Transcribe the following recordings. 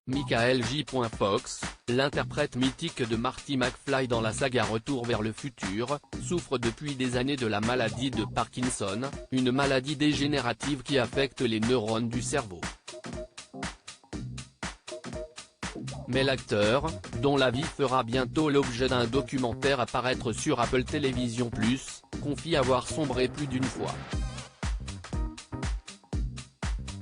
Michael J. Fox, l'interprète mythique de Marty McFly dans la saga Retour vers le futur, souffre depuis des années de la maladie de Parkinson, une maladie dégénérative qui affecte les neurones du cerveau. Mais l'acteur, dont la vie fera bientôt l'objet d'un documentaire à paraître sur Apple TV+, confie avoir sombré plus d'une fois.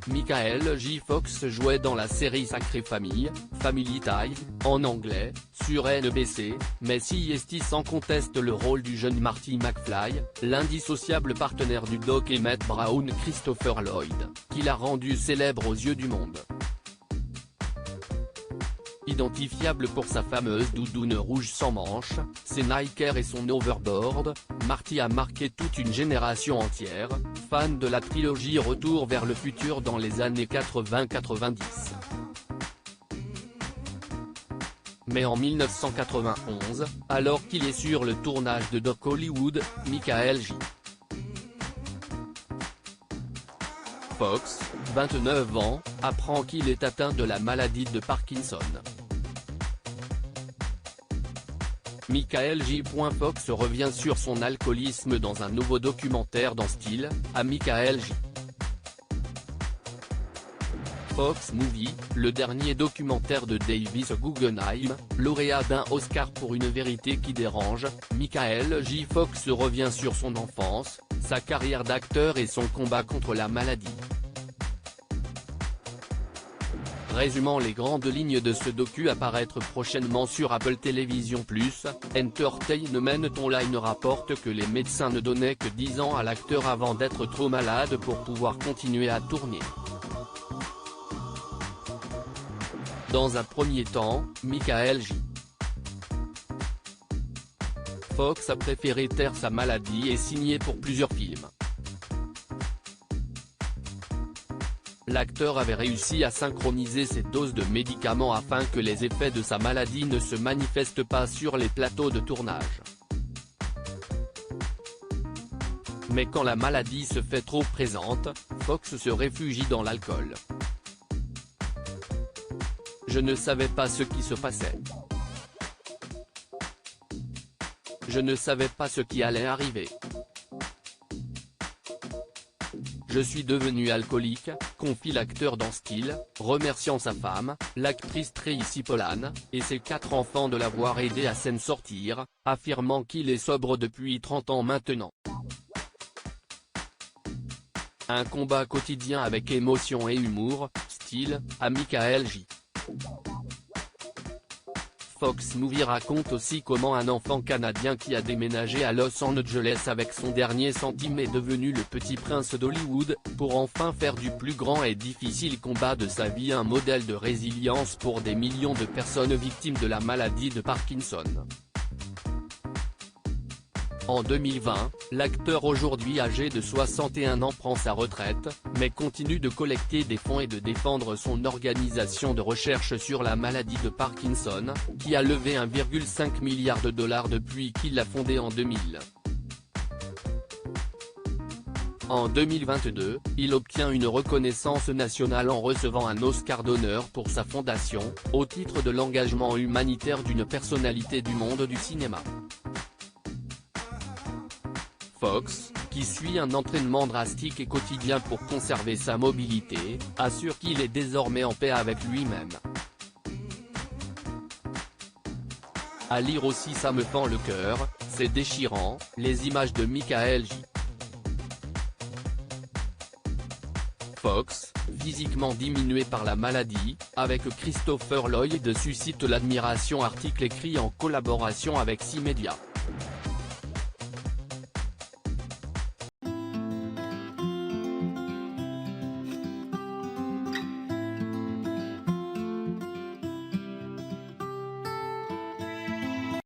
Michael J. Fox jouait dans la série Sacrée Famille, Family Ties, en anglais, sur NBC, mais CST sans conteste le rôle du jeune Marty McFly, l'indissociable partenaire du Doc Emmett Brown Christopher Lloyd, qui l'a rendu célèbre aux yeux du monde. Identifiable pour sa fameuse doudoune rouge sans manches, ses Nike Air et son overboard, Marty a marqué toute une génération entière, fan de la trilogie Retour vers le futur dans les années 80-90. Mais en 1991, alors qu'il est sur le tournage de Doc Hollywood, Michael J. Fox, 29 ans, apprend qu'il est atteint de la maladie de Parkinson. Michael J. Fox revient sur son alcoolisme dans un nouveau documentaire dans style, à Michael J. Fox Movie, le dernier documentaire de Davis Guggenheim, lauréat d'un Oscar pour Une vérité qui dérange. Michael J. Fox revient sur son enfance, sa carrière d'acteur et son combat contre la maladie. Résumant les grandes lignes de ce docu à paraître prochainement sur Apple TV+, Entertainment Online rapporte que les médecins ne donnaient que 10 ans à l'acteur avant d'être trop malade pour pouvoir continuer à tourner. Dans un premier temps, Michael J. Fox a préféré taire sa maladie et signer pour plusieurs films. L'acteur avait réussi à synchroniser ses doses de médicaments afin que les effets de sa maladie ne se manifestent pas sur les plateaux de tournage. Mais quand la maladie se fait trop présente, Fox se réfugie dans l'alcool. Je ne savais pas ce qui se passait. Je ne savais pas ce qui allait arriver. Je suis devenu alcoolique, confie l'acteur dans style, remerciant sa femme, l'actrice Tracy Pollan, et ses 4 enfants de l'avoir aidé à s'en sortir, affirmant qu'il est sobre depuis 30 ans maintenant. Un combat quotidien avec émotion et humour, style, à Michael J. Fox Movie raconte aussi comment un enfant canadien qui a déménagé à Los Angeles avec son dernier centime est devenu le petit prince d'Hollywood, pour enfin faire du plus grand et difficile combat de sa vie un modèle de résilience pour des millions de personnes victimes de la maladie de Parkinson. En 2020, l'acteur aujourd'hui âgé de 61 ans prend sa retraite, mais continue de collecter des fonds et de défendre son organisation de recherche sur la maladie de Parkinson, qui a levé 1,5 milliard de dollars depuis qu'il l'a fondée en 2000. En 2022, il obtient une reconnaissance nationale en recevant un Oscar d'honneur pour sa fondation, au titre de l'engagement humanitaire d'une personnalité du monde du cinéma. Fox, qui suit un entraînement drastique et quotidien pour conserver sa mobilité, assure qu'il est désormais en paix avec lui-même. À lire aussi Ça me fend le cœur, c'est déchirant, les images de Michael J. Fox, physiquement diminué par la maladie, avec Christopher Lloyd suscite l'admiration. Article écrit en collaboration avec 6 médias.